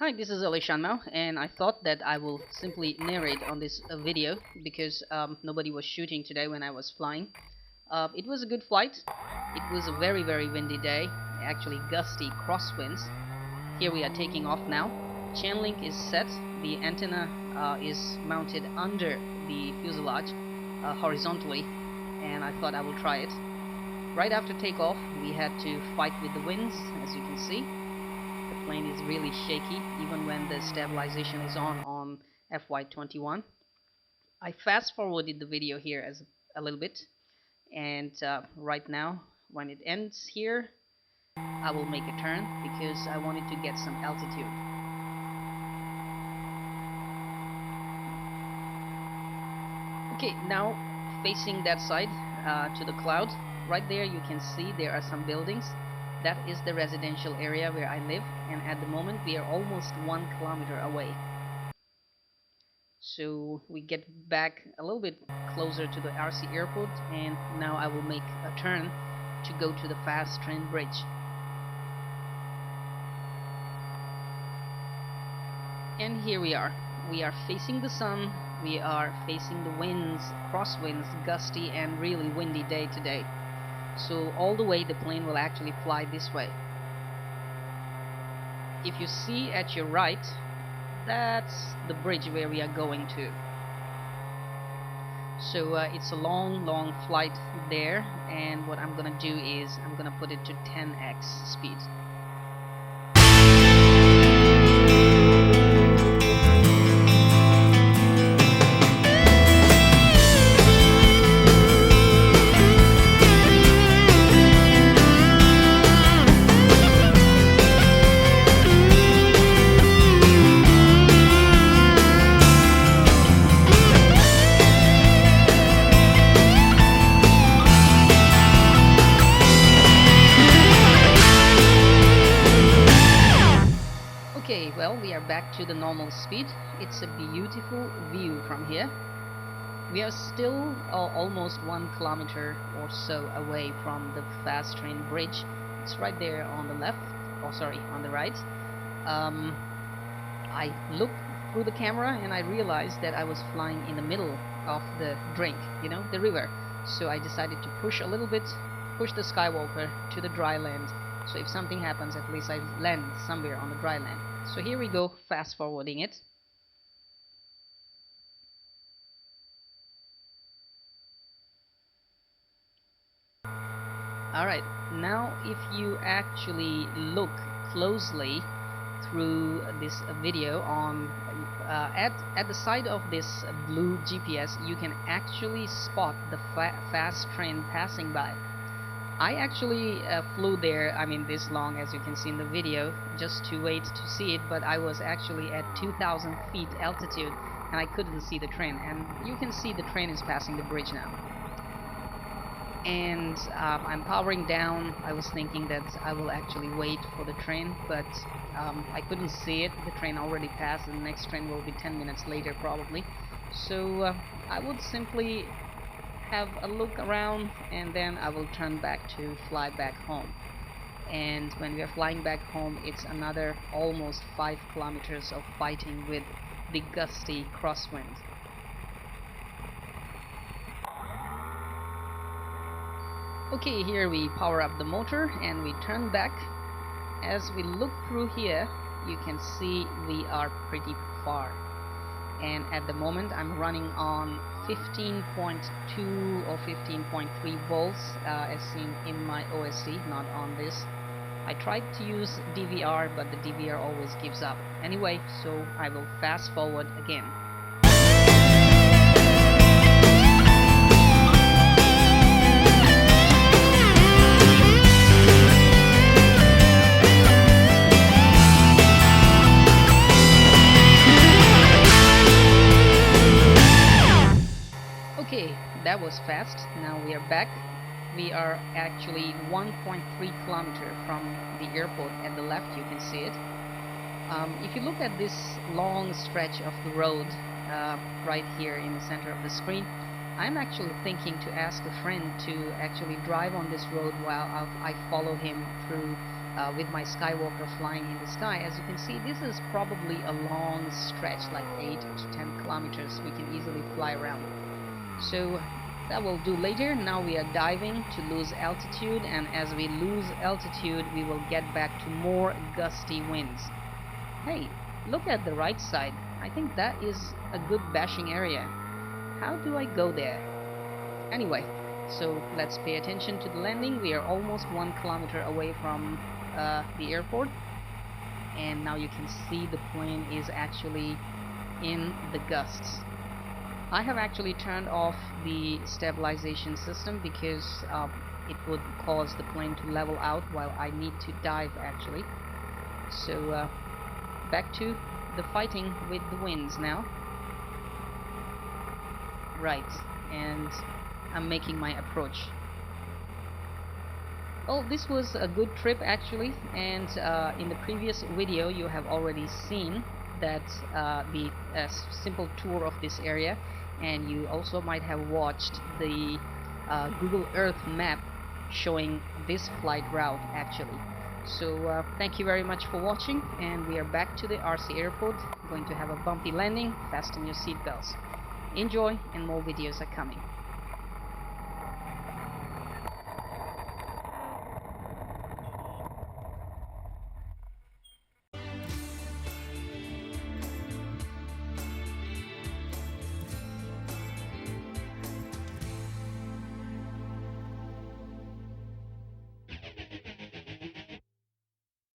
Hi, this is AliShanMao, and I thought that I will simply narrate on this video because nobody was shooting today when I was flying. It was a good flight. It was a very windy day, actually gusty crosswinds. Here we are taking off now. ChainLink is set. The antenna is mounted under the fuselage horizontally, and I thought I will try it. Right after takeoff, we had to fight with the winds, as you can see. The plane is really shaky even when the stabilization is on FY21. I fast forwarded the video here as a little bit, and right now when it ends here I will make a turn because I wanted to get some altitude. Okay, now facing that side to the cloud, right there you can see there are some buildings. That is the residential area where I live, and at the moment we are almost 1 kilometer away. So we get back a little bit closer to the RC airport, and now I will make a turn to go to the fast train bridge. And here we are facing the sun, we are facing the winds, crosswinds, gusty and really windy day today. So all the way the plane will actually fly this way. If you see at your right, that's the bridge where we are going to. So it's a long flight there, and what I'm gonna do is I'm gonna put it to 10x speed. Okay, well, we are back to the normal speed. It's a beautiful view from here. We are still almost 1 kilometer or so away from the fast train bridge. It's right there on the left, on the right. I looked through the camera and I realized that I was flying in the middle of the drink, the river. So I decided to push a little bit, push the skywalker to the dry land. So if something happens, at least I land somewhere on the dry land. So here we go, fast forwarding it. Alright, now if you actually look closely through this video on at the side of this blue GPS, you can actually spot the fast train passing by. I actually flew there, this long, as you can see in the video, just to wait to see it, but I was actually at 2,000 feet altitude and I couldn't see the train, and you can see the train is passing the bridge now. And I'm powering down. I was thinking that I will actually wait for the train, but I couldn't see it. The train already passed, and the next train will be 10 minutes later probably. So I would simply have a look around and then I will turn back to fly back home. And when we are flying back home, it's another almost 5 kilometers of fighting with the gusty crosswind. Okay, here we power up the motor and we turn back. As we look through here, you can see we are pretty far. And at the moment I'm running on 15.2 or 15.3 volts as seen in my OSC, not on this. I tried to use DVR, but the DVR always gives up. Anyway, so I will fast forward again. Okay, that was fast. Now we are back. We are actually 1.3 kilometers from the airport. At the left you can see it. If you look at this long stretch of the road right here in the center of the screen, I'm actually thinking to ask a friend to actually drive on this road while I follow him through with my Skywalker flying in the sky. As you can see, this is probably a long stretch, like 8 to 10 kilometers. We can easily fly around. So that will do later. Now we are diving to lose altitude, and as we lose altitude, we will get back to more gusty winds. Hey, look at the right side. I think that is a good bashing area. How do I go there? Anyway, so let's pay attention to the landing. We are almost 1 kilometer away from the airport, and now you can see the plane is actually in the gusts. I have actually turned off the stabilization system because it would cause the plane to level out while I need to dive actually. So back to the fighting with the winds now. Right, and I'm making my approach. Well, this was a good trip actually, and in the previous video you have already seen that the simple tour of this area, and you also might have watched the Google Earth map showing this flight route actually. So thank you very much for watching, and we are back to the RC airport, going to have a bumpy landing. Fasten your seatbelts. Enjoy, and more videos are coming.